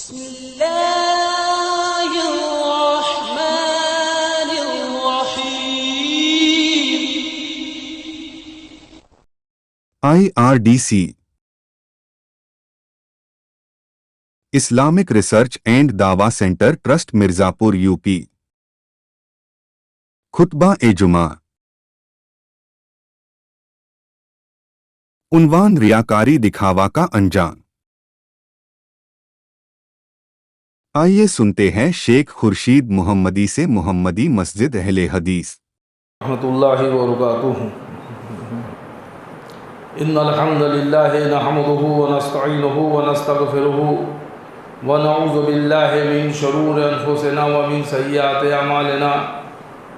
بسم اللہ الرحمن الرحیم۔ IRDC اسلامک ریسرچ اینڈ دعویٰ سینٹر ٹرسٹ مرزاپور UP خطبہ جمعہ عنوان ریاکاری دکھاوا کا انجام۔ آئیے سنتے ہیں شیخ خورشید محمدی سے محمدی مسجد اہل حدیث رحمۃ اللہ وبرکاتہ۔ ان الحمد للہ نحمده ونستعینه ونستغفره ونعوذ باللہ من شرور انفسنا ومن سیئات اعمالنا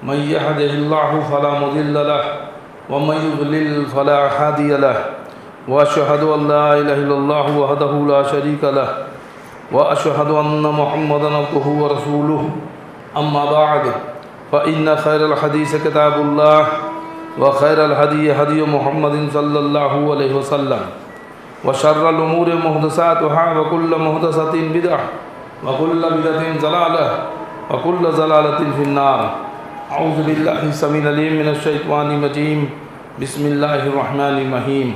من يهده الله فلا مضل له ومن يضلل فلا هادي له واشهد ان لا اله الا الله وحده لا شريك له واشهد ان محمدا عبده ورسوله اما بعد فان خير الحديث كتاب الله وخير الهدي هدي محمد صلى الله عليه وسلم وشر الامور محدثاتها وكل محدثة بدعة وكل بدعة ضلالة وكل ضلالة في النار۔ اعوذ باللہ السمیع العلیم من الشیطان الرجیم، بسم اللہ الرحمن الرحیم۔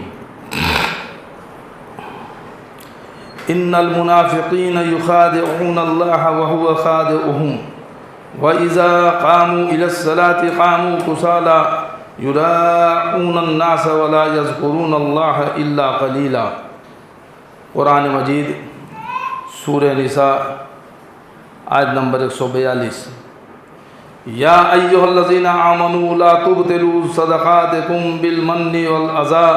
ان المنافقین یخادعون اللہ وهو خادعهم وإذا قاموا إلى الصلاة قاموا كسالى يراءون الناس ولا يذكرون الله إلا قليلا۔ قرآن مجید سورہ نساء آیت نمبر 142۔ یا ایھا الذین آمنوا لا تبطلوا صدقاتکم بالمن والأذى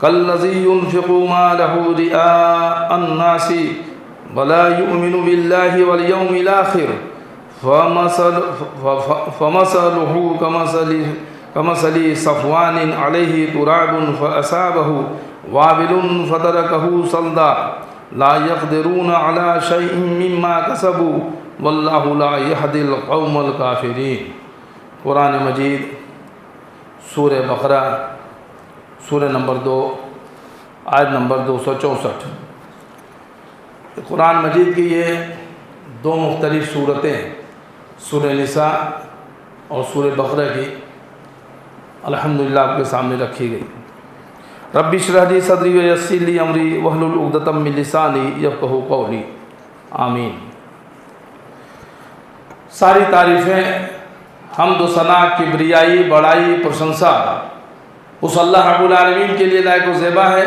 كالذی ينفق ماله رئاء الناس ولا يؤمن بالله واليوم الآخر فمثله كمثل صفوان عليه تراب فأصابه وابل فتركه صلدا لا يقدرون على شيء مما كسبوا واللہ لا یہدی القوم الکافرین۔ قرآن مجید سورہ بقرہ سورہ نمبر 2 آیت نمبر 264۔ قرآن مجید کی یہ دو مختلف صورتیں سورہ نساء اور سورہ بقرہ کی الحمدللہ آپ کے سامنے رکھی گئی۔ رب اشرح لی صدری ویسر لی امری واحلل عقدۃ من لسانی یفقہوا قولی، آمین۔ ساری تعریفیں حمد و ثنا، کبریائی، بڑائی، پرشنسا اس اللہ رب العالمین کے لیے لائق و زیبا ہے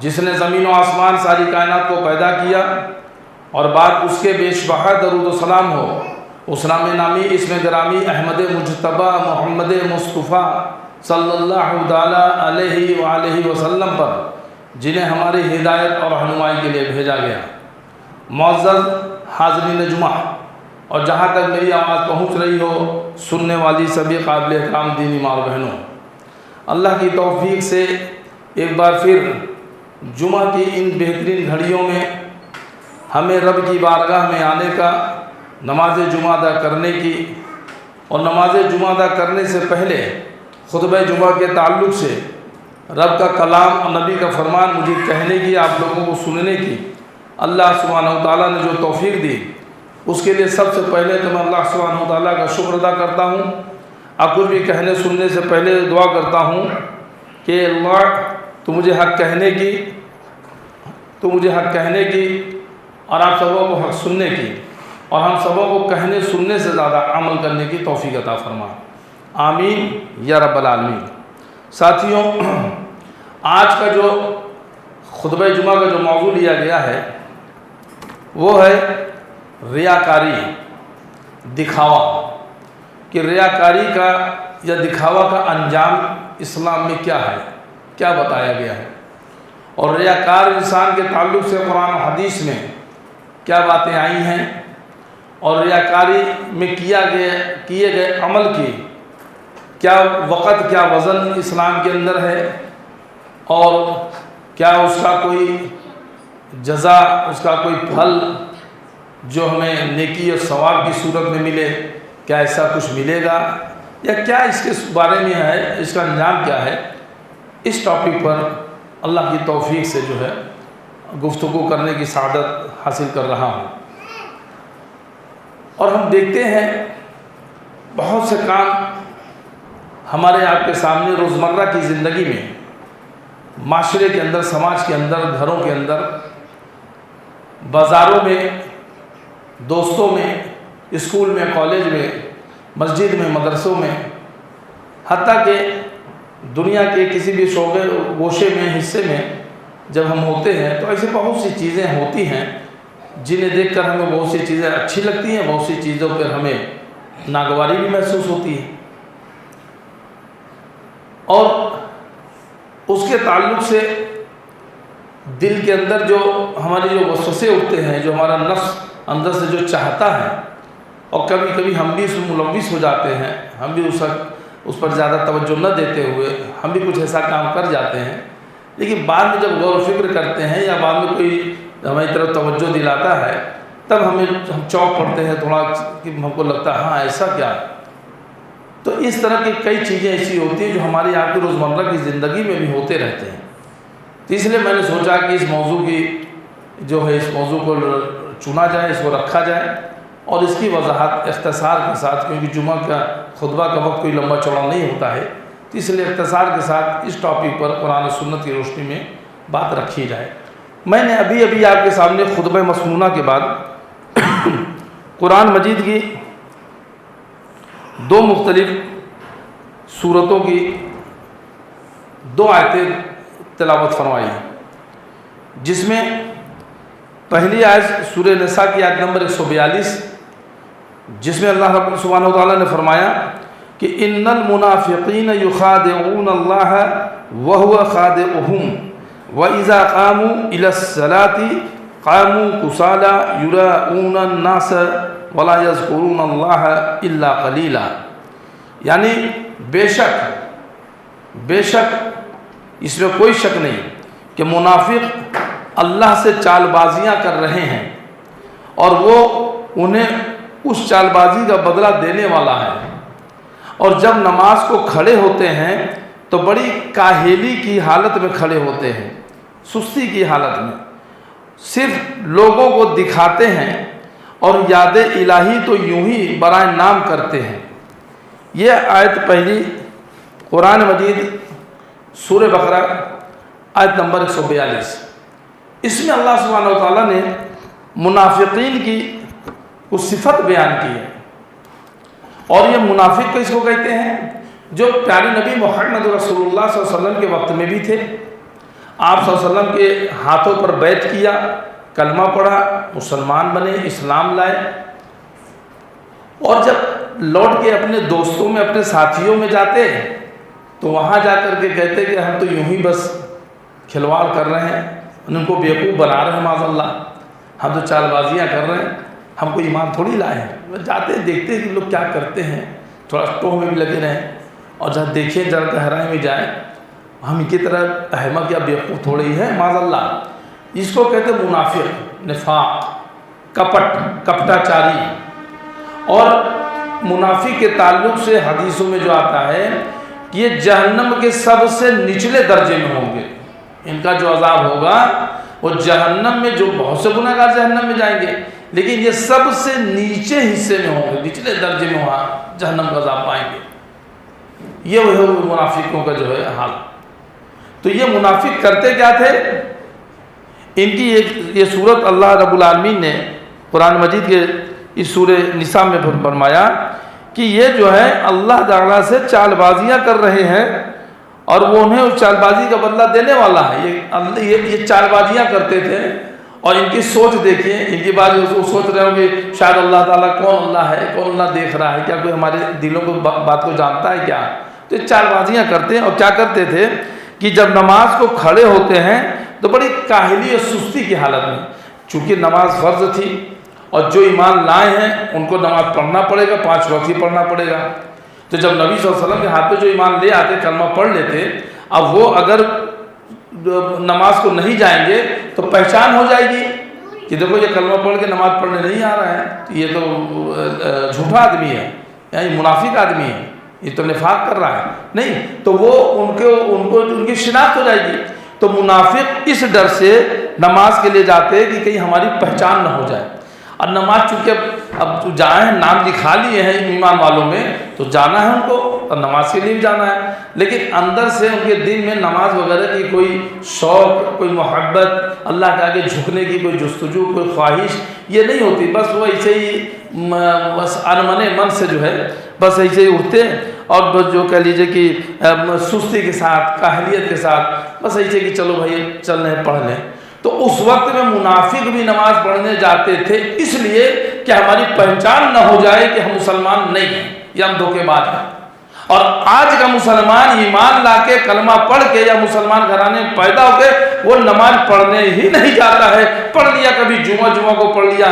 جس نے زمین و آسمان ساری کائنات کو پیدا کیا، اور بعد اس کے بیش بہا درود و سلام ہو اس نام نامی اسم گرامی احمد مجتبیٰ محمد مصطفیٰ صلی اللہ تعالیٰ علیہ وآلہ وسلم پر، جنہیں ہماری ہدایت اور رہنمائی کے لیے بھیجا گیا۔ معزز حاضرین جمعہ اور جہاں تک میری آواز پہنچ رہی ہو سننے والی سبھی قابل احترام دینی ماں و بہنوں، اللہ کی توفیق سے ایک بار پھر جمعہ کی ان بہترین گھڑیوں میں ہمیں رب کی بارگاہ میں آنے کا، نماز جمعہ ادا کرنے کی، اور نماز جمعہ ادا کرنے سے پہلے خطبہ جمعہ کے تعلق سے رب کا کلام اور نبی کا فرمان مجھے کہنے کی، آپ لوگوں کو سننے کی اللہ سبحانہ و تعالیٰ نے جو توفیق دی، اس کے لیے سب سے پہلے تو میں اللہ سبحانہ و تعالیٰ کا شکر ادا کرتا ہوں۔ اب کچھ بھی کہنے سننے سے پہلے دعا کرتا ہوں کہ اللہ تو مجھے حق کہنے کی اور آپ سبوں کو حق سننے کی، اور ہم سبوں کو کہنے سننے سے زیادہ عمل کرنے کی توفیق عطا فرما، آمین یا رب العالمین۔ ساتھیوں، آج کا جو خطبہ جمعہ کا جو موضوع لیا گیا ہے وہ ہے ریاکاری، دکھاوا، کہ ریاکاری کا یا دکھاوا کا انجام اسلام میں کیا ہے، کیا بتایا گیا ہے، اور ریاکار انسان کے تعلق سے قرآن و حدیث میں کیا باتیں آئی ہیں، اور ریاکاری میں کیے گئے عمل کی کیا وقت، کیا وزن اسلام کے اندر ہے، اور کیا اس کا کوئی جزا، اس کا کوئی پھل جو ہمیں نیکی اور ثواب کی صورت میں ملے، کیا ایسا کچھ ملے گا، یا کیا اس کے بارے میں ہے، اس کا انجام کیا ہے۔ اس ٹاپک پر اللہ کی توفیق سے جو ہے گفتگو کرنے کی سعادت حاصل کر رہا ہوں۔ اور ہم دیکھتے ہیں بہت سے کام ہمارے آپ کے سامنے روزمرہ کی زندگی میں، معاشرے کے اندر، سماج کے اندر، گھروں کے اندر، بازاروں میں، دوستوں میں، اسکول میں، کالج میں، مسجد میں، مدرسوں میں، حتیٰ کہ دنیا کے کسی بھی شعبے گوشے میں، حصے میں جب ہم ہوتے ہیں تو ایسی بہت سی چیزیں ہوتی ہیں جنہیں دیکھ کر ہمیں بہت سی چیزیں اچھی لگتی ہیں، بہت سی چیزوں پر ہمیں ناگواری بھی محسوس ہوتی ہے، اور اس کے تعلق سے دل کے اندر جو ہمارے جو وسوسے اٹھتے ہیں، جو ہمارا نفس اندر سے جو چاہتا ہے، اور کبھی کبھی ہم بھی اس میں ملوث ہو جاتے ہیں، ہم بھی اس پر زیادہ توجہ نہ دیتے ہوئے ہم بھی کچھ ایسا کام کر جاتے ہیں، لیکن بعد میں جب غور و فکر کرتے ہیں یا بعد میں کوئی ہماری طرف توجہ دلاتا ہے تب ہم چونک پڑتے ہیں تھوڑا، کہ ہم کو لگتا ہے ہاں ایسا کیا۔ تو اس طرح کی کئی چیزیں ایسی ہوتی ہیں جو ہماری آپ کی روزمرہ کی زندگی میں بھی ہوتے رہتے ہیں۔ تو اس لیے میں نے سوچا کہ اس موضوع کی جو ہے، اس موضوع کو چنا جائے، اس کو رکھا جائے، اور اس کی وضاحت اختصار کے ساتھ، کیونکہ جمعہ کا خطبہ کا وقت کوئی لمبا چوڑا نہیں ہوتا ہے، تو اس لیے اختصار کے ساتھ اس ٹاپک پر قرآن و سنت کی روشنی میں بات رکھی جائے۔ میں نے ابھی آپ کے سامنے خطبہ مسنونہ کے بعد قرآن مجید کی دو مختلف سورتوں کی دو آیتیں تلاوت فرمائی ہیں، جس میں پہلی آیت سورہ نساء کی آیت نمبر 142، جس میں اللہ رب سبحانہ و تعالیٰ نے فرمایا کہ ان المنافقین یخادعون اللہ وهو خادعهم وَإِذَا قَامُوا إِلَى الصَّلَاةِ قَامُوا كُسَالَىٰ يُرَاءُونَ النَّاسَ وَلَا يَذْكُرُونَ اللَّهَ إِلَّا قَلِيلًا، یعنی بے شک اس میں کوئی شک نہیں کہ منافق اللہ سے چال بازیاں کر رہے ہیں، اور وہ انہیں اس چال بازی کا بدلہ دینے والا ہے، اور جب نماز کو کھڑے ہوتے ہیں تو بڑی کاہلی کی حالت میں کھڑے ہوتے ہیں، سستی کی حالت میں، صرف لوگوں کو دکھاتے ہیں، اور یاد الہی تو یوں ہی برائے نام کرتے ہیں۔ یہ آیت پہلی قرآن مجید سورہ بقرہ آیت نمبر 142، اس میں اللہ سبحانہ و تعالیٰ نے منافقین کی کچھ صفت بیان کی ہے، اور یہ منافق کس کو کہتے ہیں؟ جو پیارے نبی محمد رسول اللہ صلی اللہ علیہ وسلم کے وقت میں بھی تھے، آپ صلی اللہ علیہ وسلم کے ہاتھوں پر بیعت کیا، کلمہ پڑھا، مسلمان بنے، اسلام لائے، اور جب لوٹ کے اپنے دوستوں میں، اپنے ساتھیوں میں جاتے تو وہاں جا کر کے کہتے کہ ہم تو یوں ہی بس کھلواڑ کر رہے ہیں، ان کو بیوقوف بنا رہے ہیں، معاذ اللہ، ہم تو چال بازیاں کر رہے ہیں، ہم کو ایمان تھوڑی لائے ہیں۔ جاتے دیکھتے کہ لوگ کیا کرتے ہیں، تھوڑا ٹوہ میں بھی لگے رہیں، اور جہاں دیکھیں ذرا گہرائی میں جائیں، ہم ان کی طرح احمق یا بیوقوف تھوڑے ہی ہیں، معاذ اللہ۔ اس کو کہتے ہیں منافق، نفاق، کپٹا چاری۔ اور منافق کے تعلق سے حدیثوں میں جو آتا ہے کہ یہ جہنم کے سب سے نچلے درجے میں ہوں گے، ان کا جو عذاب ہوگا وہ جہنم میں، جو بہت سے گناہ گار جہنم میں جائیں گے، لیکن یہ سب سے نیچے حصے میں ہوں گے، نچلے درجے میں وہاں جہنم کا عذاب پائیں گے۔ یہ وہ منافقوں کا جو ہے حال۔ تو یہ منافق کرتے کیا تھے؟ ان کی یہ صورت اللہ رب العالمین نے قرآن مجید کے اس سورہ نساء میں فرمایا کہ یہ جو ہے اللہ تعالیٰ سے چال بازیاں کر رہے ہیں، اور وہ انہیں اس چال بازی کا بدلہ دینے والا ہے۔ یہ چال بازیاں کرتے تھے، اور ان کی سوچ دیکھیں، ان کی بات سوچ رہے ہوں کہ شاید اللہ تعالیٰ کون اللہ ہے، کون اللہ دیکھ رہا ہے، کیا کوئی ہمارے دلوں کو بات کو جانتا ہے کیا؟ تو یہ چال بازیاں کرتے ہیں۔ اور کیا کرتے تھے کہ جب نماز کو کھڑے ہوتے ہیں تو بڑی کاہلی اور سستی کی حالت میں، چونکہ نماز فرض تھی، اور جو ایمان لائے ہیں ان کو نماز پڑھنا پڑے گا، 5 وقت ہی پڑھنا پڑے گا۔ تو جب نبی صلی اللہ علیہ وسلم کے ہاتھ پہ جو ایمان لے آتے، کلمہ پڑھ لیتے، اب وہ اگر نماز کو نہیں جائیں گے تو پہچان ہو جائے گی کہ دیکھو یہ کلمہ پڑھ کے نماز پڑھنے نہیں آ رہا ہے، یہ تو جھوٹا آدمی ہے، یا یہ منافق آدمی ہے، یہ تو نفاق کر رہا ہے، نہیں تو وہ ان کی شناخت ہو جائے گی۔ تو منافق اس ڈر سے نماز کے لیے جاتے ہیں کہ کہیں ہماری پہچان نہ ہو جائے. اور نماز چونکہ اب جائیں ہیں، نام لکھا لیے ہیں ایمان والوں میں، تو جانا ہے ان کو اور نماز کے لیے بھی جانا ہے، لیکن اندر سے ان کے دل میں نماز وغیرہ کی کوئی شوق، کوئی محبت، اللہ کے آگے جھکنے کی کوئی جستجو، کوئی خواہش یہ نہیں ہوتی. بس وہ ایسے ہی بس انمنے من سے جو ہے بس ایسے ہی اٹھتے ہیں، اور بس جو کہہ لیجئے کہ سستی کے ساتھ، کاہلیت کے ساتھ، بس ایسے کہ چلو بھائی چل رہے پڑھ لیں. تو اس وقت میں منافق بھی نماز پڑھنے جاتے تھے اس لیے کہ ہماری پہچان نہ ہو جائے کہ ہم مسلمان نہیں ہیں یا ہم دھوکے باز ہیں. اور آج کا مسلمان ایمان لا کے کلمہ پڑھ کے یا مسلمان گھرانے میں پیدا ہو کے وہ نماز پڑھنے ہی نہیں جاتا ہے. پڑھ لیا کبھی جمعہ کو پڑھ لیا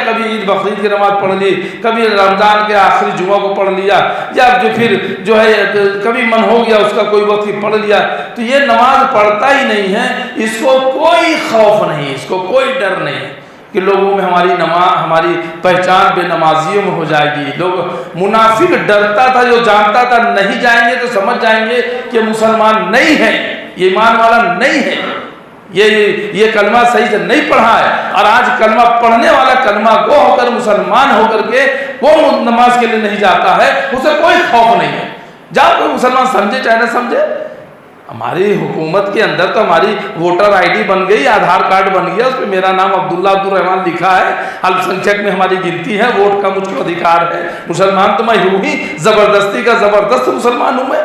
کبھی عید بقرعید کی نماز پڑھ لی، کبھی رمضان کے آخری جمعہ کو پڑھ لیا، یا جو پھر جو ہے کبھی من ہو گیا اس کا کوئی وقت ہی پڑھ لیا. تو یہ نماز پڑھتا ہی نہیں ہے، اس کو کوئی خوف نہیں، اس کو کوئی ڈر نہیں کہ لوگوں میں ہماری پہچان بے نمازیوں میں ہو جائے گی. لوگ منافق ڈرتا تھا، جو جانتا تھا نہیں جائیں گے تو سمجھ جائیں گے کہ مسلمان نہیں ہے، یہ ایمان والا نہیں ہے، یہ کلمہ صحیح سے نہیں پڑھا ہے. اور آج کلمہ پڑھنے والا کلمہ گو ہو کر مسلمان ہو کر کے وہ نماز کے لیے نہیں جاتا ہے، اسے کوئی خوف نہیں ہے. جب کوئی مسلمان سمجھے چاہے نہ سمجھے، ہماری حکومت کے اندر تو ہماری ووٹر آئی ڈی بن گئی، آدھار کارڈ بن گیا، اس پہ میرا نام عبداللہ عبدالرحمن لکھا ہے، الپ سنکھیک میں ہماری گنتی ہے، ووٹ کا مجھ کو ادھیکار ہے. مسلمان تو میں ہوں ہی، زبردستی کا زبردست مسلمان ہوں میں.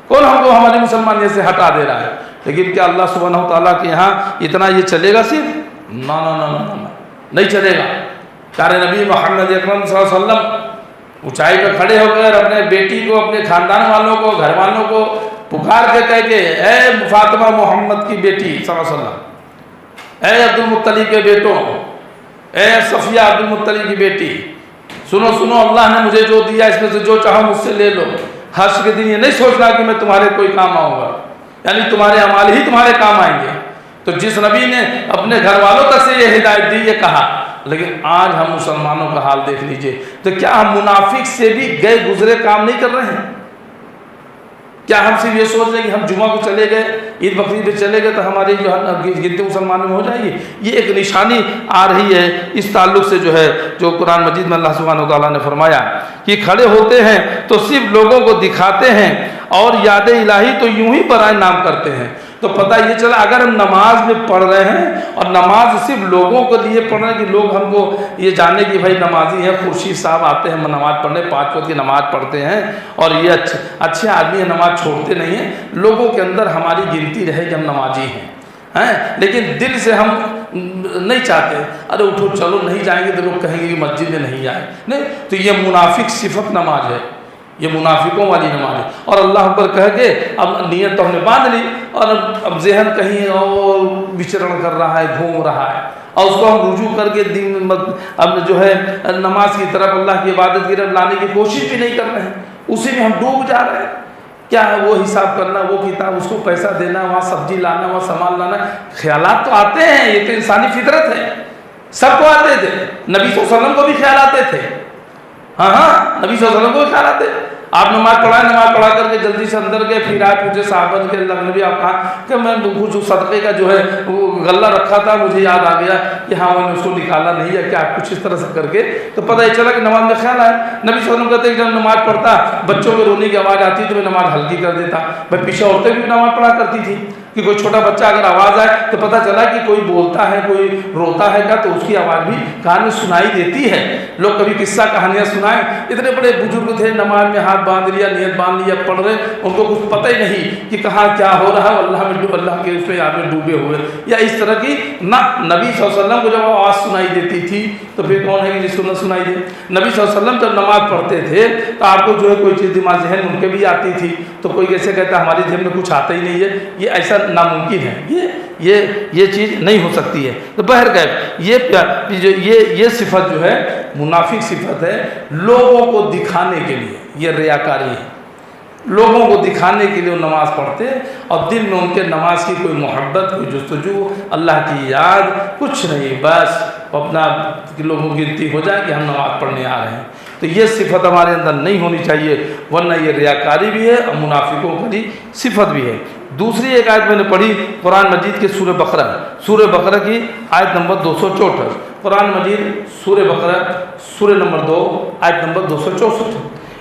کون ہم کو ہماری مسلمانیت سے ہٹا دے رہا ہے؟ لیکن کیا اللہ سبحانہ و تعالیٰ کے یہاں اتنا یہ چلے گا صرف؟ نہ نہیں چلے گا. پیارے نبی محمد اکرم صلی اللہ علیہ وسلم اونچائی پہ کھڑے ہو کر اپنے بیٹی کو، اپنے خاندان والوں کو، گھر والوں کو پکار کے کہہ کے، اے فاطمہ محمد کی بیٹی صلی اللہ علیہ وسلم، اے عبد المطلب کے بیٹوں، اے صفیہ عبد المطلب کی بیٹی، سنو اللہ نے مجھے جو دیا اس میں سے جو چاہو مجھ سے لے لو. حشر کے دن یہ نہیں سوچنا کہ میں تمہارے کوئی کام آؤں گا، یعنی تمہارے اعمال ہی تمہارے کام آئیں گے. تو جس نبی نے اپنے گھر والوں تک سے یہ ہدایت دی، یہ کہا، لیکن آج ہم مسلمانوں کا حال دیکھ لیجئے. تو کیا ہم منافق سے بھی گئے گزرے کام نہیں کر رہے ہیں؟ کیا ہم صرف یہ سوچ رہے ہیں کہ ہم جمعہ کو چلے گئے، عید بقرعید پہ چلے گئے تو ہماری جو گنتی مسلمانوں میں ہو جائے گی؟ یہ ایک نشانی آ رہی ہے اس تعلق سے جو ہے، جو قرآن مجید میں اللہ سبحانہ و تعالیٰ نے فرمایا کہ کھڑے ہوتے ہیں تو صرف لوگوں کو دکھاتے ہیں اور یاد الہی تو یوں ہی برائے نام کرتے ہیں. تو پتہ یہ چلا اگر ہم نماز میں پڑھ رہے ہیں اور نماز صرف لوگوں کو لیے پڑھ رہے ہیں کہ لوگ ہم کو یہ جانے کہ بھائی نمازی ہیں، خورشید صاحب آتے ہیں نماز پڑھنے، 5 وقت کی نماز پڑھتے ہیں اور یہ اچھے آدمی ہیں، نماز چھوڑتے نہیں ہیں، لوگوں کے اندر ہماری گنتی رہے کہ ہم نمازی ہیں، لیکن دل سے ہم نہیں چاہتے. ارے اٹھو چلو نہیں جائیں گے تو لوگ کہیں گے کہ مسجد میں نہیں آئے. نہیں، تو یہ منافق صفت نماز ہے، یہ منافقوں والی نماز ہے. اور اللہ اکبر کہہ کے اب نیت تو ہم نے باندھ لی اور اب ذہن کہیں اور وچرن کر رہا ہے، گھوم رہا ہے، اور اس کو ہم رجوع کر کے دین اب جو ہے نماز کی طرف، اللہ کی عبادت کی طرف لانے کی کوشش بھی نہیں کر رہے ہیں، اسی میں ہم ڈوب جا رہے ہیں. کیا ہے وہ حساب کرنا، وہ کتاب، اس کو پیسہ دینا، وہاں سبزی لانا، وہاں سامان لانا. خیالات تو آتے ہیں، یہ تو انسانی فطرت ہے، سب کو آتے تھے. نبی صلی اللہ علیہ وسلم کو بھی خیال آتے تھے. ہاں نبی صلی اللہ علیہ وسلم کو خیال آتے. آپ نماز پڑھا کر کے جلدی سے اندر گئے، پھر آپ پوچھے صحابہ کہ اللہ نبی آپ کہاں، کہ میں کچھ صدقے کا جو ہے وہ غلہ رکھا تھا، مجھے یاد آ گیا کہ ہاں میں نے اس کو نکالا نہیں ہے کیا، کچھ اس طرح سے کر کے تو پتہ یہ چلا کہ نماز میں خیال آیا. نبی صلی اللہ علیہ وسلم کہتے ہیں کہ جب نماز پڑھتا بچوں کے رونے کی آواز آتی تو میں نماز ہلکی کر دیتا. بھائی پیچھے عورتیں بھی نماز پڑھا کرتی تھی کہ کوئی چھوٹا بچہ اگر آواز آئے تو پتہ چلا کہ کوئی بولتا ہے، کوئی روتا ہے کیا، تو اس کی آواز بھی کان میں سنائی دیتی ہے. لوگ کبھی قصہ کہانیاں سنائیں، اتنے بڑے بزرگ تھے، نماز میں ہاتھ باندھ لیا، نیت باندھ لیا، پڑھ رہے، ان کو کچھ پتہ ہی نہیں کہ کہاں کیا ہو رہا ہے، اللہ کے اس میں یاد میں ڈوبے ہوئے یا اس طرح کی. نہ نبی صلی اللہ علیہ وسلم کو جب آواز سنائی دیتی تھی تو پھر کون ہے کہ جس کو نہ سنائی دے. نبی صلی اللہ علیہ وسلم جب نماز پڑھتے تھے تو آپ کو جو ہے کوئی چیز دماغ ذہن ان کے بھی آتی تھی، تو کوئی کیسے کہتا ہماری ذہن میں کچھ آتا ہی نہیں ہے، یہ ایسا ناممکن ہے، یہ چیز نہیں ہو سکتی ہے. تو بہرکیف یہ صفت جو ہے منافق صفت ہے، لوگوں کو دکھانے کے لیے، یہ ریاکاری ہے. لوگوں کو دکھانے کے لیے وہ نماز پڑھتے اور دل میں ان کے نماز کی کوئی محبت، کوئی جستجو، اللہ کی یاد کچھ نہیں، بس اپنا لوگوں کی گنتی ہو جائے کہ ہم نماز پڑھنے آ رہے ہیں. تو یہ صفت ہمارے اندر نہیں ہونی چاہیے، ورنہ یہ ریاکاری بھی ہے اور منافقوں کی صفت بھی ہے۔ دوسری ایک آیت میں نے پڑھی قرآن مجید کے سورہ بقرہ کی آیت نمبر 264، قرآن مجید سورہ بقرہ سورہ نمبر 2 آیت نمبر 264۔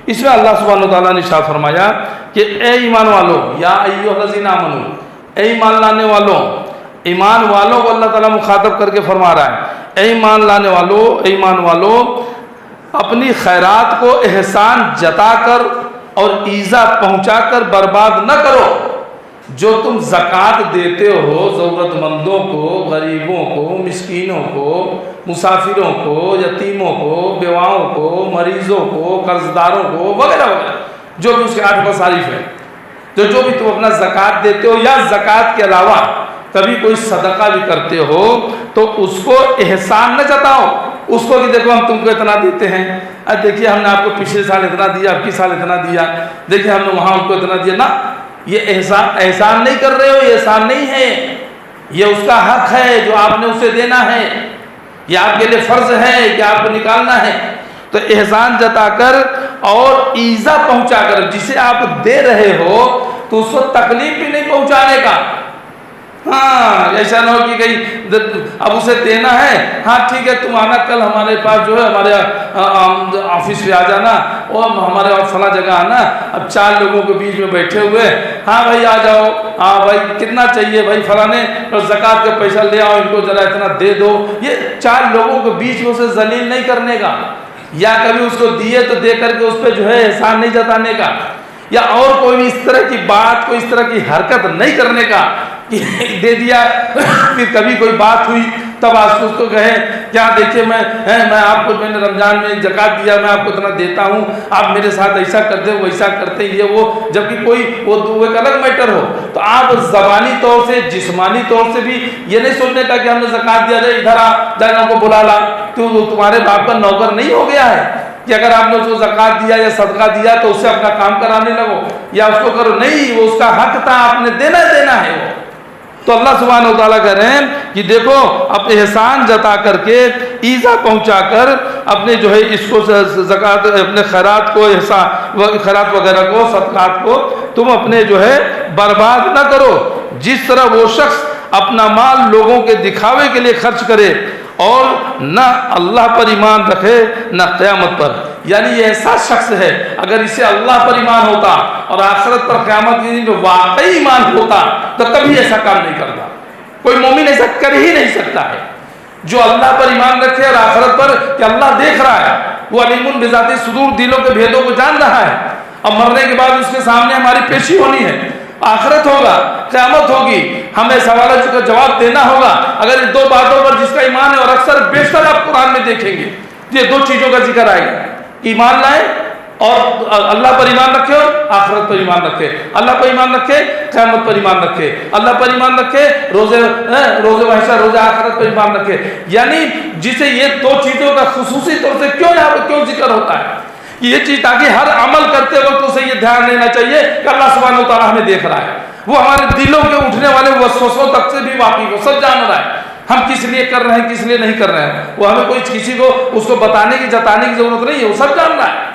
اس میں اللہ سبحانہ وتعالیٰ نے ارشاد فرمایا کہ اے ایمان والوں، یا ایھا الذین آمنو، اے ایمان لانے والوں، ایمان والوں کو اللہ تعالیٰ مخاطب کر کے فرما رہا ہے، اے ایمان لانے والوں، اے ایمان والوں، اپنی خیرات کو احسان جتا کر اور ایذا پہنچا کر برباد نہ کرو۔ جو تم زکوٰۃ دیتے ہو ضرورت مندوں کو، غریبوں کو، مسکینوں کو، مسافروں کو، یتیموں کو، بیواؤں کو، مریضوں کو، قرض داروں کو، وغیرہ وغیرہ، جو بھی اس کے 8 مصارف ہیں، تو جو بھی تم اپنا زکوٰۃ دیتے ہو یا زکوٰۃ کے علاوہ کبھی کوئی صدقہ بھی کرتے ہو تو اس کو احسان نہ جتاؤ، اس کو کہ دیکھو ہم تم کو اتنا دیتے ہیں، دیکھیے ہم نے آپ کو پچھلے سال اتنا دیا، اب کی سال اتنا دیا، دیکھیے ہم نے وہاں ان کو اتنا دیا، نہ، یہ احسان نہیں کر رہے ہو، یہ احسان نہیں ہے، یہ اس کا حق ہے جو آپ نے اسے دینا ہے، یہ آپ کے لیے فرض ہے کہ آپ کو نکالنا ہے۔ تو احسان جتا کر اور ایذا پہنچا کر، جسے آپ دے رہے ہو تو اس کو تکلیف بھی نہیں پہنچانے کا۔ ہاں ایسا نہ ہو کہ کہیں اب اسے دینا ہے، ہاں ٹھیک ہے تم آنا کل ہمارے پاس جو ہے ہمارے آفس پہ آ جانا، اور ہمارے اور فلاں جگہ آنا، اب 4 لوگوں کے بیچ میں بیٹھے ہوئے، ہاں بھائی آ جاؤ، ہاں بھائی کتنا چاہیے بھائی فلانے، اور زکوٰۃ کا پیسہ لے آؤ، ان کو ذرا اتنا دے دو، یہ 4 لوگوں کے بیچ میں اسے ذلیل نہیں کرنے کا، یا کبھی اس کو دیے تو دے کر کے اس پہ جو ہے احسان نہیں جتانے کا، یا اور کوئی بھی اس طرح کی بات، کوئی اس طرح کی حرکت نہیں کرنے کا کہ دے دیا، پھر کبھی کوئی بات ہوئی تب آپ اس کو کہیں کیا دیکھیے میں آپ کو، میں نے رمضان میں زکوٰۃ دیا، میں آپ کو اتنا دیتا ہوں، آپ میرے ساتھ ایسا کرتے ویسا کرتے، یہ وہ، جبکہ کوئی وہ ایک الگ میٹر ہو، تو آپ زبانی طور سے، جسمانی طور سے بھی یہ نہیں سوچنے کا کہ ہم نے زکوٰۃ دیا جائے ادھر آ جائے ان کو بلا لا، تو وہ تمہارے باپ کا نوکر نہیں ہو گیا ہے کہ اگر آپ نے اس کو زکوٰۃ دیا یا صدقہ دیا تو اس سے اپنا کام کرانے لگو یا اس کو کرو، نہیں، وہ اس کا حق تھا، آپ نے دینا ہے وہ۔ تو اللہ سبحانہ و تعالیٰ کہہ رہے ہیں کہ دیکھو اپنے احسان جتا کر کے، ایذا پہنچا کر، اپنے جو ہے اس کو زکوٰۃ، اپنے خیرات کو، خیرات وغیرہ کو، صدقات کو تم اپنے جو ہے برباد نہ کرو۔ جس طرح وہ شخص اپنا مال لوگوں کے دکھاوے کے لیے خرچ کرے اور نہ اللہ پر ایمان رکھے نہ قیامت پر، یعنی یہ ایسا شخص ہے اگر اسے اللہ پر ایمان ہوتا اور آخرت پر قیامت کے دن جو واقعی ایمان ہوتا تو کبھی ایسا کام نہیں کرتا۔ کوئی مومن ایسا کر ہی نہیں سکتا ہے جو اللہ پر ایمان رکھے اور آخرت پر کہ اللہ دیکھ رہا ہے، وہ علیم بذات الصدور، دلوں کے بھیدوں کو جان رہا ہے، اور مرنے کے بعد اس کے سامنے ہماری پیشی ہونی ہے، آخرت ہوگا، قیامت ہوگی، ہمیں سوالات کا جواب دینا ہوگا۔ اگر ان 2 باتوں پر جس کا ایمان ہے، اور اکثر بیشتر آپ قرآن میں دیکھیں گے یہ 2 چیزوں کا ذکر آئے گا، ایمان لائیں اور اللہ پر ایمان رکھے اور آخرت پر ایمان رکھے، اللہ پر ایمان رکھے، قیامت پر ایمان رکھے، اللہ پر ایمان رکھے، روزے محشر، روزے آخرت پر ایمان رکھے، یعنی جسے یہ 2 چیزوں کا خصوصی طور سے کیوں ذکر ہوتا ہے، یہ چیز تاکہ ہر عمل کرتے وقت اسے یہ دھیان دینا چاہیے کہ اللہ سبحانہ و تعالیٰ ہمیں دیکھ رہا ہے، وہ ہمارے دلوں کے اٹھنے والے وسوسوں تک سے بھی واقف، وہ سب جان رہا ہے، ہم کس لیے کر رہے ہیں کس لیے نہیں کر رہے ہیں، وہ ہمیں کوئی کسی کو اس کو بتانے کی جتانے کی ضرورت نہیں ہے، وہ سب جان رہا ہے۔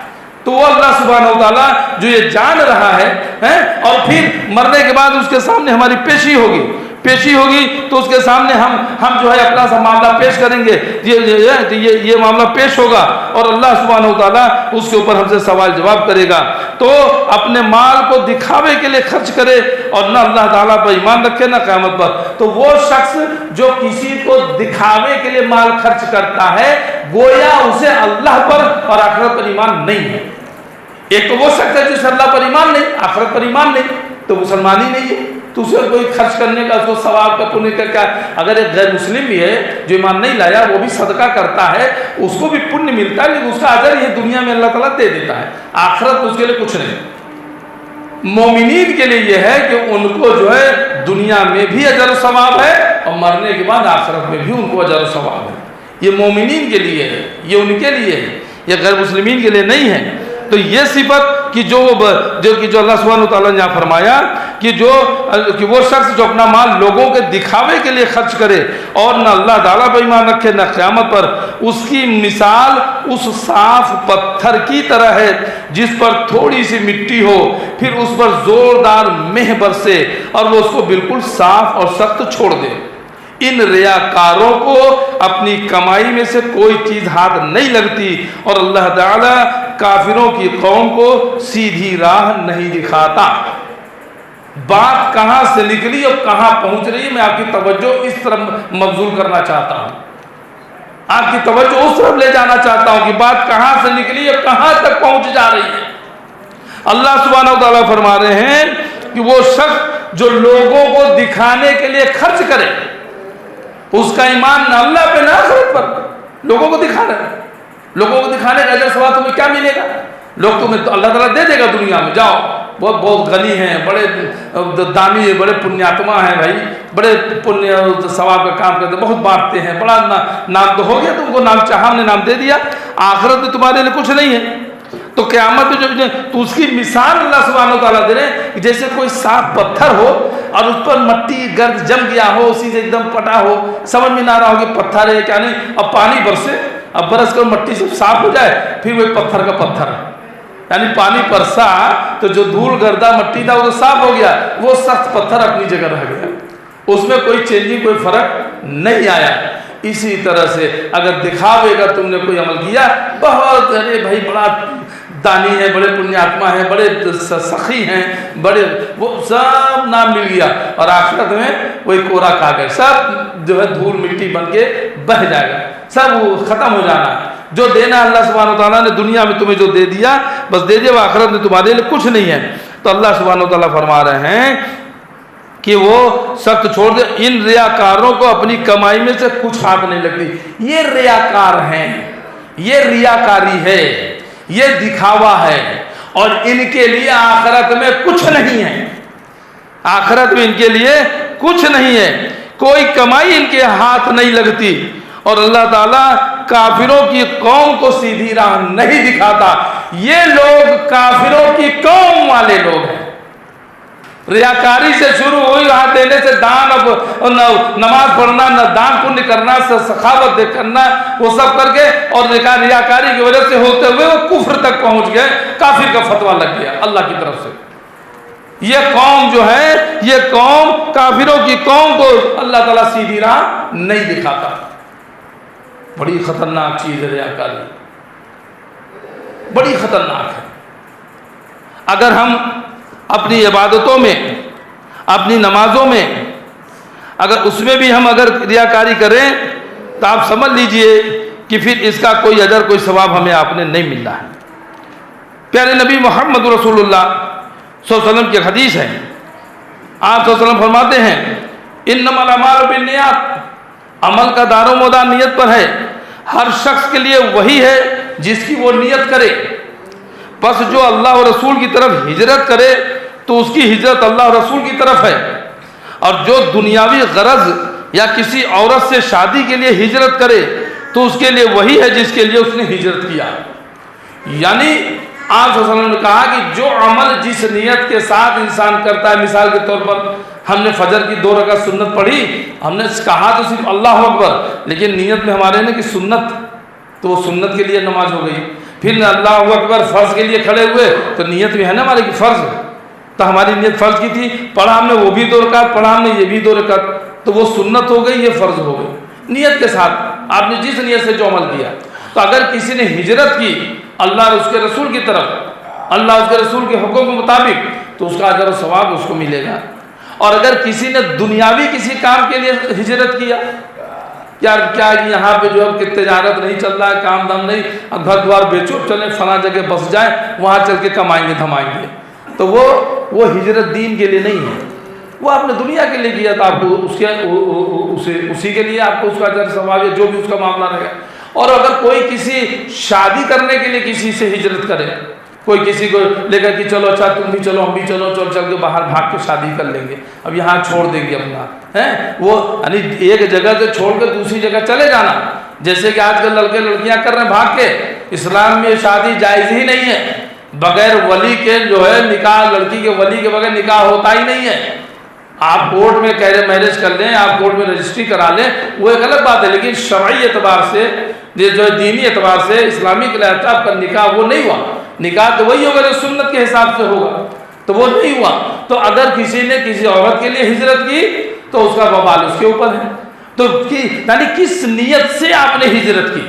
تو وہ اللہ سبحانہ و تعالیٰ جو یہ جان رہا ہے اور پھر مرنے کے بعد اس کے سامنے ہماری پیشی ہوگی تو اس کے سامنے ہم جو ہے اپنا سا معاملہ پیش کریں گے، یہ معاملہ پیش ہوگا اور اللہ سبحانہ و تعالیٰ اس کے اوپر ہم سے سوال جواب کرے گا۔ تو اپنے مال کو دکھاوے کے لیے خرچ کرے اور نہ اللہ تعالیٰ پر ایمان رکھے نہ قیامت پر، تو وہ شخص جو کسی کو دکھاوے کے لیے مال خرچ کرتا ہے گویا اسے اللہ پر اور آخرت پر ایمان نہیں ہے۔ ایک تو وہ شخص ہے جس اللہ پر ایمان نہیں، آخرت پر ایمان نہیں، تو مسلمان ہی نہیں ہے، تو اسے کوئی خرچ کرنے کا، اس کو ثواب کا، پنے کا کیا؟ اگر ایک غیر مسلم بھی ہے جو ایمان نہیں لایا، وہ بھی صدقہ کرتا ہے، اس کو بھی پنیہ ملتا ہے، لیکن اس کا اجر یہ دنیا میں اللہ تعالیٰ دے دیتا ہے، آخرت اس کے لیے کچھ نہیں۔ مومنین کے لیے یہ ہے کہ ان کو جو ہے دنیا میں بھی اجر و ثواب ہے اور مرنے کے بعد آخرت میں بھی ان کو اجر و ثواب ہے۔ یہ مومنین کے لیے ہے، یہ ان کے لیے ہے، یہ غیر مسلمین کے لیے نہیں ہے۔ تو یہ صفت کہ جو اللہ سبحانہ و تعالیٰ نے یہاں فرمایا کہ وہ شخص جو اپنا مال لوگوں کے دکھاوے کے لیے خرچ کرے اور نہ اللہ تعالیٰ پر ایمان رکھے نہ قیامت پر، اس کی مثال اس صاف پتھر کی طرح ہے جس پر تھوڑی سی مٹی ہو، پھر اس پر زوردار مہ برسے اور وہ اس کو بالکل صاف اور سخت چھوڑ دے۔ ان ریاکاروں کو اپنی کمائی میں سے کوئی چیز ہاتھ نہیں لگتی اور اللہ تعالیٰ کافروں کی قوم کو سیدھی راہ نہیں دکھاتا۔ بات کہاں سے نکلی اور کہاں پہنچ رہی ہے، میں آپ کی توجہ اس طرف مبذول کرنا چاہتا ہوں، آپ کی توجہ اس طرف لے جانا چاہتا ہوں کہ بات کہاں سے نکلی اور کہاں تک پہنچ جا رہی ہے۔ اللہ سبحانہ و تعالیٰ فرما رہے ہیں کہ وہ شخص جو لوگوں کو دکھانے کے لیے خرچ کرے، اس کا ایمان نہ اللہ پہ نہ آخرت پر، لوگوں کو دکھانا ہے، لوگوں کو دکھانے کا اجر ثواب تمہیں کیا ملے گا؟ لوگ تمہیں تو اللہ تعالیٰ دے دے گا دنیا میں، جاؤ بہت غنی ہیں، بڑے دانی ہیں، بڑے پنیاتما ہیں بھائی، بڑے پنیہ ثواب کا کام کرتے ہیں، بہت بانٹتے ہیں، بڑا نام تو ہو گیا، تم کو نام چاہا، ہم نے نام دے دیا، آخرت میں تمہارے لیے کچھ نہیں ہے۔ تو قیامت میں تو اس کی مثال اللہ سبحانہ و تعالیٰ دے رہے ہیں کہ جیسے کوئی صاف پتھر ہو اور اس پر مٹی گرد جم گیا ہو، اسی سے ایک دم پٹا ہو، سمجھ میں نہ رہا ہو کہ پتھر ہے کیا نہیں، اب پانی برسے، اب برس کر مٹی سے صاف ہو جائے، پھر وہ پتھر کا پتھر ہے، یعنی پانی برسا تو جو دھول گردہ مٹی تھا وہ تو صاف ہو گیا، وہ سخت پتھر اپنی جگہ رہ گیا، اس میں کوئی چینجنگ، کوئی فرق نہیں آیا۔ اسی طرح سے اگر دکھاوے گا تم نے کوئی عمل کیا، بہت ارے بھائی بڑا دانی ہے، بڑے پنیاتما ہیں، بڑے سخی ہیں، بڑے، وہ سب نام مل گیا اور آخرت میں وہی کوڑا کاغذ سب جو ہے دھول مٹی بن کے بہ جائے گا، سب وہ ختم ہو جانا ہے۔ جو دینا اللہ سبحانہ و تعالیٰ نے دنیا میں تمہیں جو دے دیا بس دے دیا، وہ آخرت میں تمہارے لیے کچھ نہیں ہے۔ تو اللہ سبحانہ و تعالیٰ فرما رہے ہیں کہ وہ سخت چھوڑ دے، ان ریاکاروں کو اپنی کمائی میں سے کچھ ہاتھ نہیں لگتی۔ یہ ریاکار ہیں، یہ ریاکاری ہے، یہ دکھاوا ہے، اور ان کے لیے آخرت میں کچھ نہیں ہے، آخرت میں ان کے لیے کچھ نہیں ہے، کوئی کمائی ان کے ہاتھ نہیں لگتی، اور اللہ تعالیٰ کافروں کی قوم کو سیدھی راہ نہیں دکھاتا۔ یہ لوگ کافروں کی قوم والے لوگ ہیں۔ ریاکاری سے شروع ہوئی، ہاتھ دینے سے، دان، نماز پڑھنا، نہ دان پنیہ کرنا، سخاوت کرنا، وہ سب کر کے، اور ریاکاری کی وجہ سے ہوتے ہوئے وہ کفر تک پہنچ گئے، کافر کا فتویٰ لگ گیا اللہ کی طرف سے۔ یہ قوم جو ہے، یہ قوم کافروں کی قوم کو اللہ تعالیٰ سیدھی راہ نہیں دکھاتا۔ بڑی خطرناک چیز ہے ریاکاری، بڑی خطرناک ہے۔ اگر ہم اپنی عبادتوں میں، اپنی نمازوں میں، اگر اس میں بھی ہم اگر ریاکاری کریں تو آپ سمجھ لیجئے کہ پھر اس کا کوئی اجر، کوئی ثواب ہمیں آپ نے نہیں مل رہا ہے۔ پیارے نبی محمد رسول اللہ صلی اللہ علیہ وسلم کی حدیث ہے، آپ صلی اللہ علیہ وسلم فرماتے ہیں انما الاعمال بالنیات، عمل کا دار و مدار نیت پر ہے، ہر شخص کے لیے وہی ہے جس کی وہ نیت کرے، پس جو اللہ و رسول کی طرف ہجرت کرے تو اس کی ہجرت اللہ و رسول کی طرف ہے، اور جو دنیاوی غرض یا کسی عورت سے شادی کے لیے ہجرت کرے تو اس کے لیے وہی ہے جس کے لیے اس نے ہجرت کیا۔ یعنی آپ صلی اللہ علیہ وسلم نے کہا کہ جو عمل جس نیت کے ساتھ انسان کرتا ہے، مثال کے طور پر ہم نے فجر کی 2 رکعت سنت پڑھی، ہم نے کہا تو صرف اللہ اکبر، لیکن نیت میں ہمارے نے کہ سنت، تو وہ سنت کے لیے نماز ہو گئی۔ پھر اللہ اکبر فرض کے لیے کھڑے ہوئے تو نیت میں ہے نا ہمارے کی فرض، تو ہماری نیت فرض کی تھی، پڑھا ہم نے وہ بھی 2 رکعت، پڑھا ہم نے یہ بھی 2 رکعت، تو وہ سنت ہو گئی، یہ فرض ہو گئی نیت کے ساتھ، آپ نے جس نیت سے جو عمل کیا۔ تو اگر کسی نے ہجرت کی اللہ اور اس کے رسول کی طرف، اللہ اور اس کے رسول کے حکم کے مطابق، تو اس کا اجر و ثواب اس کو ملے گا۔ اور اگر کسی نے دنیاوی کسی کام کے لیے ہجرت کیا، کیا یہاں پہ جو ہے کہ تجارت نہیں چل رہا ہے، کام دام نہیں، گھر دوار بیچو، چلیں فلاں جگہ بس جائیں، وہاں چل کے کمائیں گے دھمائیں گے، تو وہ ہجرت دین کے لیے نہیں ہے، وہ آپ نے دنیا کے لیے کیا، تو آپ کو اسی کے لیے آپ کو اس کا اجر ثواب ہے، جو بھی اس کا معاملہ رہے گا۔ اور اگر کوئی کسی شادی کرنے کے لیے کسی سے ہجرت کرے، کوئی کسی کو لے کر کہ چلو اچھا تم بھی چلو ہم بھی چلو، چل کے باہر بھاگ کے شادی کر لیں گے، اب یہاں چھوڑ دیں گے اپنا، وہ یعنی ایک جگہ سے چھوڑ کے دوسری جگہ چلے جانا، جیسے کہ آج کل لڑکے لڑکیاں کر رہے ہیں بھاگ کے۔ اسلام میں شادی جائز ہی نہیں ہے، بغیر ولی کے جو ہے نکاح، لڑکی کے ولی کے بغیر نکاح ہوتا ہی نہیں ہے۔ آپ کورٹ میں میرج کر لیں، آپ کورٹ میں رجسٹری کرا لیں، وہ ایک الگ بات ہے، لیکن شرعی اعتبار سے، جو دینی اعتبار سے، اسلامی لحاظ سے آپ کا نکاح وہ نہیں ہوا۔ نکاح تو وہی ہوگا جو سنت کے حساب سے ہوگا، تو وہ نہیں ہوا۔ تو اگر کسی نے کسی عورت کے لیے ہجرت کی تو اس کا وبال اس کے اوپر ہے۔ تو یعنی کس نیت سے آپ نے ہجرت کی،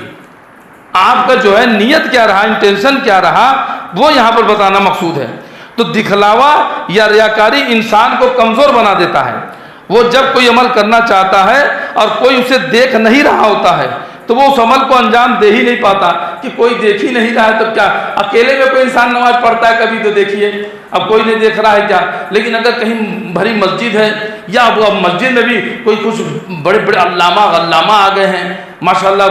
آپ کا جو ہے نیت کیا رہا، انٹینشن کیا رہا، وہ یہاں پر بتانا مقصود ہے۔ تو دکھلاوا یا ریاکاری انسان کو کمزور بنا دیتا ہے۔ وہ جب کوئی عمل کرنا چاہتا ہے اور کوئی اسے دیکھ نہیں رہا ہوتا ہے تو وہ اس عمل کو انجام دے ہی نہیں پاتا، کہ کوئی دیکھ ہی نہیں رہا ہے تو کیا، اکیلے میں کوئی انسان نماز پڑھتا ہے کبھی تو دیکھیے، اب کوئی نہیں دیکھ رہا ہے کیا، لیکن اگر کہیں بھری مسجد ہے یا اب مسجد میں بھی کوئی کچھ بڑے بڑے علامہ آ گئے ہیں ماشاءاللہ،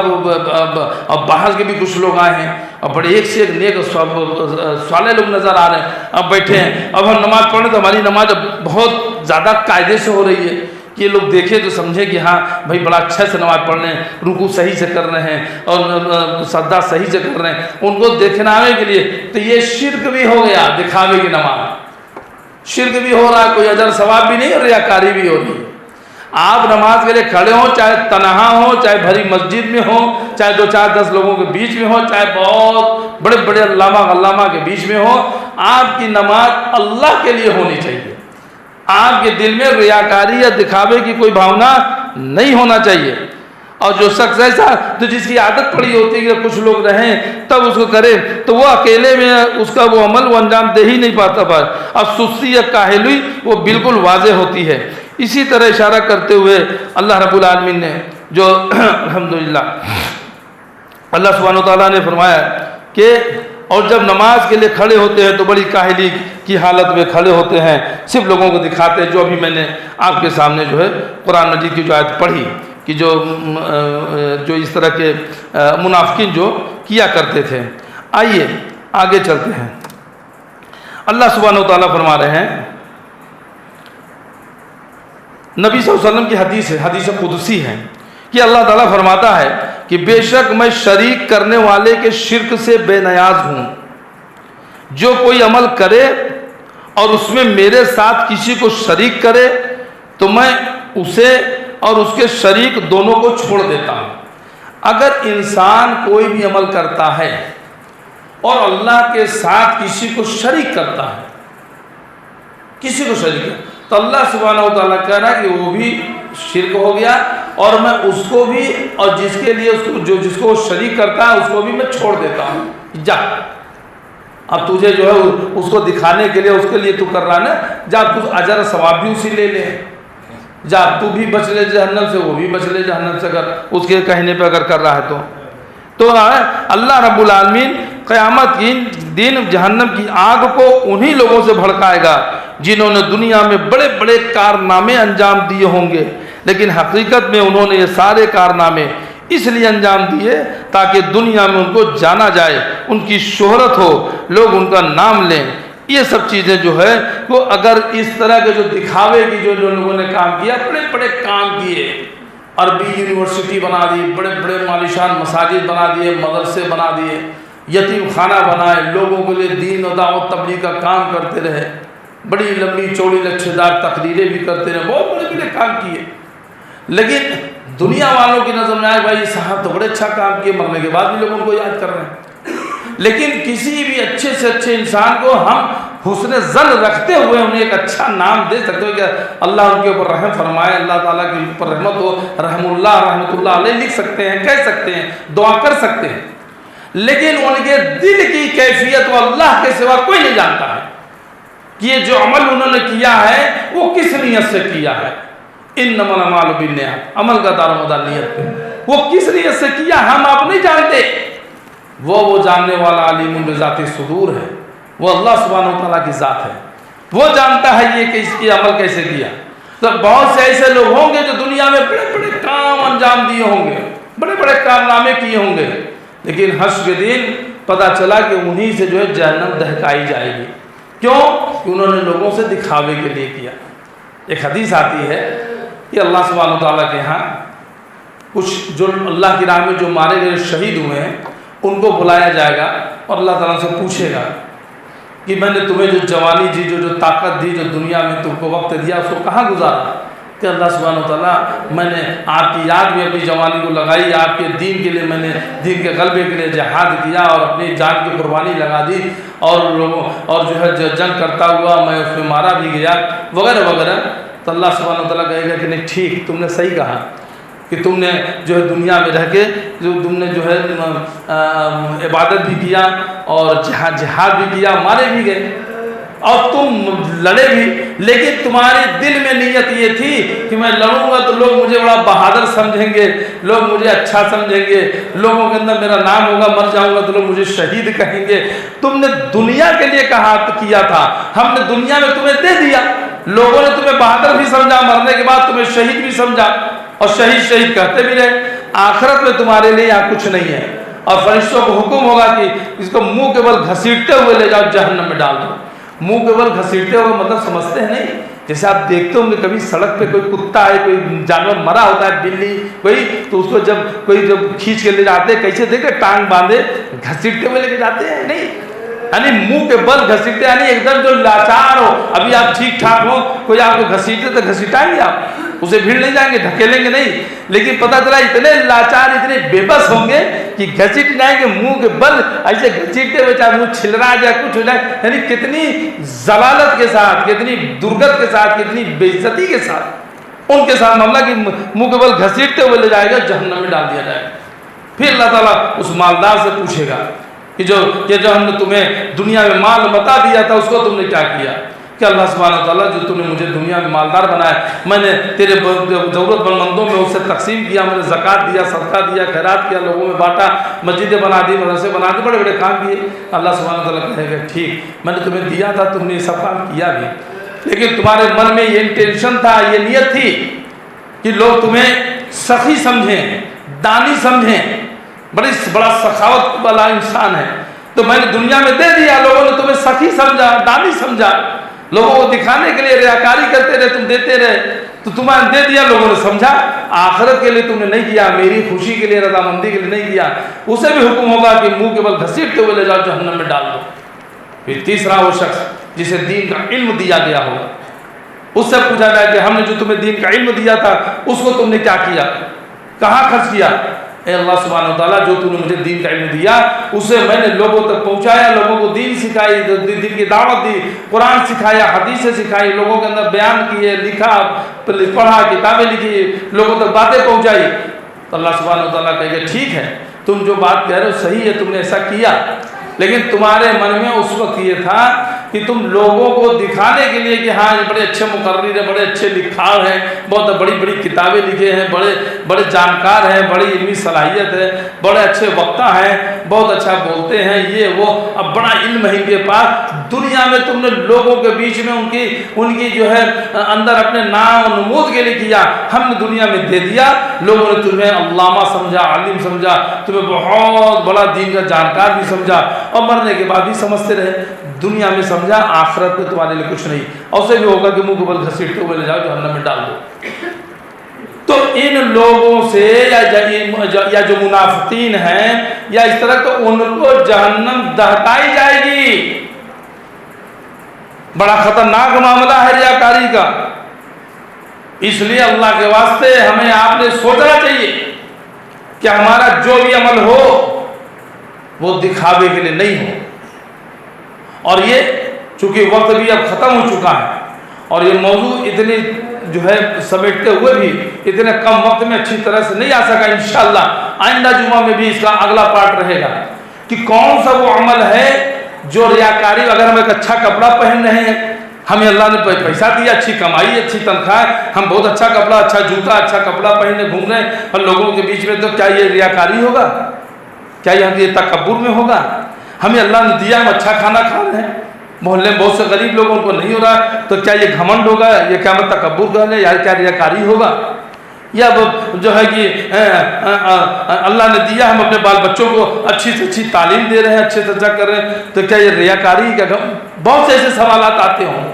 اب باہر کے بھی کچھ لوگ آئے ہیں اور بڑے ایک سے ایک نیک صالح لوگ نظر آ رہے ہیں، اب بیٹھے ہیں، اب ہم نماز پڑھ رہے ہیں تو ہماری نماز اب بہت زیادہ قاعدے سے ہو رہی ہے کہ یہ لوگ دیکھیں تو سمجھیں کہ ہاں بھائی بڑا اچھا سے نماز پڑھ رہے ہیں، رکوع صحیح سے کر رہے ہیں اور سجدہ صحیح سے کر رہے ہیں، ان کو دکھاوے کے لیے۔ تو یہ شرک بھی ہو گیا، دکھاوے کی نماز، شرک بھی ہو رہا ہے، کوئی اجر ثواب بھی نہیں اور ریاکاری بھی ہو رہی ہے۔ آپ نماز کے لیے کھڑے ہوں، چاہے تنہا ہو، چاہے بھری مسجد میں ہو، چاہے 2 4 10 لوگوں کے بیچ میں ہو، چاہے بہت بڑے بڑے علامہ کے بیچ میں ہو، آپ کی نماز اللہ کے لیے ہونی چاہیے۔ آپ کے دل میں ریاکاری یا دکھاوے کی کوئی بھاونا نہیں ہونا چاہیے۔ اور جو شخص ایسا تو جس کی عادت پڑی ہوتی ہے کہ کچھ لوگ رہیں تب اس کو کرے، تو وہ اکیلے میں اس کا وہ عمل وہ انجام دے ہی نہیں پاتا، پر اور سستی یا کاہلی وہ بالکل واضح ہوتی ہے۔ اسی طرح اشارہ کرتے ہوئے اللہ رب العالمین نے جو الحمدللہ اللہ سبحانہ وتعالیٰ نے فرمایا کہ اور جب نماز کے لیے کھڑے ہوتے ہیں تو بڑی کاہلی کی حالت میں کھڑے ہوتے ہیں، صرف لوگوں کو دکھاتے ہیں، جو ابھی میں نے آپ کے سامنے جو ہے قرآن مجید کی جو آیت پڑھی کہ جو اس طرح کے منافقین جو کیا کرتے تھے۔ آئیے آگے چلتے ہیں۔ اللہ سبحانہ وتعالیٰ فرما رہے ہیں، نبی صلی اللہ علیہ وسلم کی حدیث ہے، حدیث قدسی ہے کہ اللہ تعالیٰ فرماتا ہے کہ بے شک میں شریک کرنے والے کے شرک سے بے نیاز ہوں۔ جو کوئی عمل کرے اور اس میں میرے ساتھ کسی کو شریک کرے تو میں اسے اور اس کے شریک دونوں کو چھوڑ دیتا ہوں۔ اگر انسان کوئی بھی عمل کرتا ہے اور اللہ کے ساتھ کسی کو شریک کرتا ہے، کسی کو شریک ہے، تو اللہ سبحانہ و تعالیٰ کہہ رہا ہے کہ وہ بھی شرک ہو گیا، اور میں اس کو بھی اور جس کے لیے جس کو شریک کرتا ہے اس کو بھی میں چھوڑ دیتا ہوں۔ جا، اب تجھے جو ہے اس کو دکھانے کے لیے اس کے لیے تو کر رہا نا، جا تو اجر ثواب بھی اسی لے لے، جا تو بھی بچ لے جہنم سے، وہ بھی بچ لے جہنم سے، اگر اس کے کہنے پہ اگر کر رہا ہے تو اللہ رب العالمین قیامت کی دن جہنم کی آگ کو انہی لوگوں سے بھڑکائے گا جنہوں نے دنیا میں بڑے بڑے کارنامے انجام دیے ہوں گے، لیکن حقیقت میں انہوں نے یہ سارے کارنامے اس لیے انجام دیے تاکہ دنیا میں ان کو جانا جائے، ان کی شہرت ہو، لوگ ان کا نام لیں۔ یہ سب چیزیں جو ہے وہ اگر اس طرح کے جو دکھاوے کی جو لوگوں نے کام کیا، بڑے بڑے کام کیے، عربی یونیورسٹی بنا دی، بڑے بڑے عالیشان مساجد بنا دیے، مدرسے بنا دیے، یتیم خانہ بنائے، لوگوں کے لیے دین و دعوت تبلیغ کا کام کرتے رہے، بڑی لمبی چوڑی لچھے دار تقریریں بھی کرتے رہے، بہت بڑے بڑے کام کیے، لیکن دنیا والوں کی نظر میں آئے بھائی صاحب تو بڑے اچھا کام کیے، مرنے کے بعد بھی لوگ ان کو یاد کر رہے ہیں۔ لیکن کسی بھی اچھے سے اچھے انسان کو ہم حسن ظن رکھتے ہوئے انہیں ایک اچھا نام دے سکتے ہو کہ اللہ ان کے اوپر رحم فرمائے، اللہ تعالیٰ کے اوپر رحمت ہو، رحم اللہ رحمت اللہ علیہ لکھ سکتے ہیں، کہہ سکتے ہیں، دعا کر سکتے ہیں، لیکن ان کے دل کی کیفیت وہ اللہ کے سوا کوئی نہیں جانتا ہے کہ یہ جو عمل انہوں نے کیا ہے وہ کس نیت سے کیا ہے۔ انما الاعمال بالنیات، عمل کا دار و مدار نیت پہ، وہ کس نیت سے کیا ہم آپ نہیں جانتے، وہ جاننے والا علیم بذات صدور ہے، وہ اللہ سبحانہ و تعالیٰ کی ذات ہے، وہ جانتا ہے یہ کہ اس کی عمل کیسے کیا۔ تو بہت سے ایسے لوگ ہوں گے جو دنیا میں بڑے بڑے کام انجام دیے ہوں گے، بڑے بڑے کارنامے کیے ہوں گے، لیکن حشر کے دن پتہ چلا کہ انہی سے جو ہے جہنم دہکائی جائے گی۔ کیوں؟ کہ انہوں نے لوگوں سے دکھاوے کے لیے کیا۔ ایک حدیث آتی ہے کہ اللہ سبحانہ و تعالیٰ کے ہاں کچھ جو اللہ کی راہ میں جو مارے گئے شہید ہوئے ہیں ان کو بلایا جائے گا اور اللہ تعالیٰ سے پوچھے گا کہ میں نے تمہیں جو جوانی دی، جو طاقت دی، جو دنیا میں تم کو وقت دیا، اس کو کہاں گزارا؟ کہ اللہ سبحانہ وتعالیٰ میں نے آپ کی یاد میں اپنی جوانی کو لگائی، آپ کے دین کے لیے میں نے دین کے غلبے کے لیے جہاد کیا اور اپنی جان کی قربانی لگا دی، اور لوگوں اور جو ہے جنگ کرتا ہوا میں اس میں مارا بھی گیا وغیرہ وغیرہ۔ تو اللہ سبحانہ وتعالیٰ کہے گا کہ نہیں ٹھیک، تم نے صحیح کہا کہ تم نے جو ہے دنیا میں رہ کے جو تم نے جو ہے عبادت بھی کیا اور جہاد بھی کیا، مارے بھی گئے اور تم لڑے بھی، لیکن تمہارے دل میں نیت یہ تھی کہ میں لڑوں گا تو لوگ مجھے بڑا بہادر سمجھیں گے، لوگ مجھے اچھا سمجھیں گے، لوگوں کے اندر میرا نام ہوگا، مر جاؤں گا تو لوگ مجھے شہید کہیں گے۔ تم نے دنیا کے لیے کیا تھا، ہم نے دنیا میں تمہیں دے دیا، لوگوں نے تمہیں بہادر بھی سمجھا، مرنے کے بعد تمہیں شہید بھی سمجھا اور شہید کہتے بھی رہے۔ آخرت میں تمہارے لیے یہاں کچھ نہیں ہے، اور فرشتوں کو حکم ہوگا کہ اس کو منہ کے بل گھسیٹتے ہوئے لے جاؤ جہنم میں ڈال دو۔ منہ کے بل گھسیٹتے ہوئے مطلب سمجھتے ہیں نہیں؟ جیسے آپ دیکھتے ہوں گے کبھی سڑک پہ کوئی کتا ہے، کوئی جانور مرا ہوتا ہے، بلی کوئی، تو اس کو جب کھینچ کے لے جاتے ہیں کیسے دیکھے، ٹانگ باندھے گھسیٹتے ہوئے لے کے جاتے ہیں، نہیں، یعنی منہ کے بل گھسیٹتے، یعنی ایک دم جو لاچار ہو، ابھی آپ ٹھیک ٹھاک ہو، کوئی آپ کو گھسیٹے تو گھسیٹائیں گے آپ، اسے بھیڑ نہیں جائیں گے، دھکیلیں گے نہیں، لیکن پتہ چلا اتنے لاچار، اتنے بے بس ہوں گے کہ گھسیٹ جائیں گے، منہ کے بل ایسے گھسیٹتے ہوئے، چاہے منہ چھلرا جائے کچھ ہو جائے، یعنی کتنی ضلالت کے ساتھ، کتنی درگت کے ساتھ، کتنی بے عزتی کے ساتھ ان کے ساتھ معاملہ کہ منہ کے بل گھسیٹتے ہوئے لے جائے گا، جہنم میں ڈال دیا جائے گا۔ پھر اللہ تعالیٰ اس مالدار سے پوچھے گا کہ جو ہم نے تمہیں دنیا میں مال بتا دیا تھا، اس کو تم نے کیا کیا؟ کہ اللہ سبحانہ وتعالیٰ جو تم نے مجھے دنیا میں مالدار بنایا، میں نے تیرے ضرورت مندوں میں اسے تقسیم کیا، میں نے زکوٰۃ دیا، صدقہ دیا، خیرات کیا، لوگوں میں بانٹا، مسجدیں بنا دی، مدرسے بنا دی، بڑے بڑے کام کیے۔ اللہ سبحانہ وتعالیٰ کہے گا ٹھیک، میں نے تمہیں دیا تھا، تم نے یہ سب کام کیا بھی، لیکن تمہارے من میں یہ انٹینشن تھا، یہ نیت تھی کہ لوگ تمہیں سخی سمجھیں، دانی سمجھیں، بڑا سخاوت والا انسان ہے، تو میں نے دنیا میں دے دیا، لوگوں نے تمہیں سخی سمجھا، دانی سمجھا، لوگوں کو دکھانے کے لیے ریاکاری کرتے رہے، تم دیتے رہے، تو تمہیں دے دیا، لوگوں نے سمجھا، آخرت کے لیے تم نے نہیں کیا، میری خوشی کے لیے، رضامندی کے لیے نہیں کیا، اسے بھی حکم ہوگا کہ منہ کے بل گھسیٹتے ہوئے لے جاؤ جہنم میں ڈال دو۔ پھر تیسرا وہ شخص جسے دین کا علم دیا گیا ہوگا، اس سے پوچھا جائے کہ ہم نے جو تمہیں دین کا علم دیا تھا اس کو تم نے کیا کیا، کہاں خرچ کیا؟ اے اللہ سبحانہ وتعالیٰ، جو تم نے مجھے دین کا علم دیا اسے میں نے لوگوں تک پہنچایا، لوگوں کو دین سکھائی، دین کی دعوت دی، قرآن سکھایا، حدیثیں سکھائی، لوگوں کے اندر بیان کیے، لکھا، پڑھا، کتابیں لکھی، لوگوں تک باتیں پہنچائی۔ تو اللہ سبحانہ وتعالیٰ کہے گا ٹھیک ہے، تم جو بات کہہ رہے ہو صحیح ہے، تم نے ایسا کیا، لیکن تمہارے من میں اس وقت یہ تھا کہ تم لوگوں کو دکھانے کے لیے کہ ہاں یہ بڑے اچھے مقرر ہیں، بڑے اچھے لکھار ہیں، بہت بڑی بڑی کتابیں لکھے ہیں، بڑے جانکار ہیں، بڑی علمی صلاحیت ہے، بڑے اچھے وقتہ ہیں، بہت اچھا بولتے ہیں، یہ وہ، اب بڑا علم ہے ان کے پاس، دنیا میں تم نے لوگوں کے بیچ میں ان کی جو ہے اندر اپنے نام و نمود کے لیے کیا، ہم نے دنیا میں دے دیا، لوگوں نے تمہیں علامہ سمجھا، عالم سمجھا، تمہیں بہت بڑا دین کا جانکار بھی سمجھا، اور مرنے کے بعد بھی سمجھتے رہے، دنیا میں سمجھا، آخرت میں تمہارے لیے کچھ نہیں، اور اسے بھی ہوگا کہ منہ کے بل گھسیٹتے ہوئے لے جاؤ جہنم میں ڈال دو۔ تو ان لوگوں سے یا جو منافقین ہیں یا اس طرح، تو ان کو جہنم دہکائی جائے گی۔ بڑا خطرناک معاملہ ہے ریاکاری کا، اس لیے اللہ کے واسطے ہمیں آپ نے سوچنا چاہیے کہ ہمارا جو بھی عمل ہو وہ دکھاوے کے لیے نہیں ہو۔ اور یہ چونکہ وقت بھی اب ختم ہو چکا ہے، اور یہ موضوع اتنی جو ہے سمیٹتے ہوئے بھی اتنے کم وقت میں اچھی طرح سے نہیں آ سکا، انشاءاللہ آئندہ جمعہ میں بھی اس کا اگلا پارٹ رہے گا کہ کون سا وہ عمل ہے جو ریاکاری، اگر ہم ایک اچھا کپڑا پہن رہے ہیں، ہمیں اللہ نے پیسہ دیا، اچھی کمائی، اچھی تنخواہ، ہم بہت اچھا کپڑا، اچھا جوتا، اچھا کپڑا پہنے گھوم رہے ہیں اور لوگوں کے بیچ میں، تو کیا یہ ریاکاری ہوگا؟ کیا یہ تکبر میں ہوگا؟ ہمیں اللہ نے دیا، ہم اچھا کھانا کھا رہے ہیں، محلے میں بہت سے غریب لوگوں کو نہیں ہو رہا ہے، تو کیا یہ گھمنڈ ہوگا؟ یہ کیا تکبر کر لیں، یا کیا ریاکاری ہوگا؟ یا جو ہے کہ اللہ نے دیا، ہم اپنے بال بچوں کو اچھی سے اچھی تعلیم دے رہے ہیں، اچھے سے اچھا کر رہے ہیں، تو کیا یہ ریاکاری؟ کیا بہت سے ایسے سوالات آتے ہوں،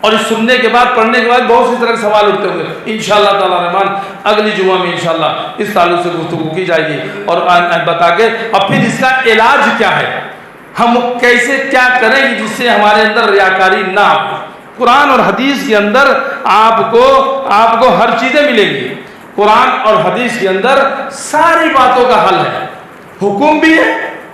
اور اس سننے کے بعد، پڑھنے کے بعد بہت سی طرح کے سوال اٹھتے ہوئے، انشاءاللہ تعالیٰ رحمان اگلی جمعہ میں انشاءاللہ اس تعلق سے گفتگو کی جائے گی، اور بتا کے، اور پھر اس کا علاج کیا ہے، ہم کیسے کیا کریں گے جس سے ہمارے اندر ریاکاری نہ ہو۔ قرآن اور حدیث کے اندر آپ کو ہر چیزیں ملیں گی۔ قرآن اور حدیث کے اندر ساری باتوں کا حل ہے، حکم بھی ہے،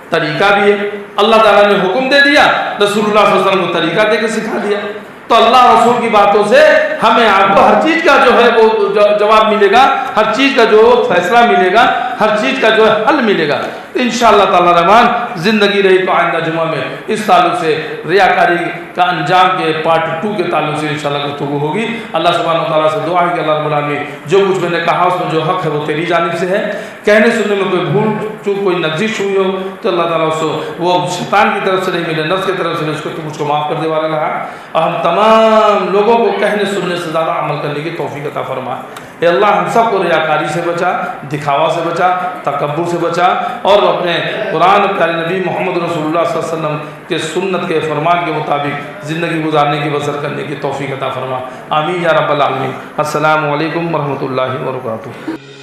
طریقہ بھی ہے۔ اللہ تعالیٰ نے حکم دے دیا، رسول اللہ صلی اللہ علیہ وسلم کو طریقہ دے کے سکھا دیا۔ تو اللہ رسول کی باتوں سے ہمیں آپ کو ہر چیز کا جو ہے وہ جواب ملے گا، ہر چیز کا جو فیصلہ ملے گا، ہر چیز کا جو ہے حل ملے گا۔ انشاءاللہ تعالی رحمان زندگی رہی تو آئندہ جمعہ میں اس تعلق سے ریاکاری کا انجام کے پارٹ 2 کے تعلق سے انشاءاللہ گفتگو ہوگی۔ اللہ سبحانہ و تعالیٰ سے دعا ہے کہ اللہ رب العالمین جو کچھ میں نے کہا اس میں جو حق ہے وہ تیری جانب سے ہے، کہنے سننے میں کوئی بھول چوک کوئی نگزش ہوئی ہو تو اللہ تعالیٰ اس کو وہ شیطان کی طرف سے نہیں ملے، نفس کی طرف سے اس کو مجھ کو معاف کر دے والا رہا، اور ہم تمام لوگوں کو کہنے سننے سے زیادہ عمل کرنے کی توفیق عطا فرما۔ اے اللہ ہم سب کو ریاکاری سے بچا، دکھاوا سے بچا، تکبر سے بچا، اور اپنے قرآن پیارے نبی محمد رسول اللہ صلی اللہ علیہ وسلم کے سنت کے فرمان کے مطابق زندگی گزارنے کی بسر کرنے کی توفیق عطا فرما۔ آمین یا رب العالمین۔ السلام علیکم ورحمۃ اللہ وبرکاتہ۔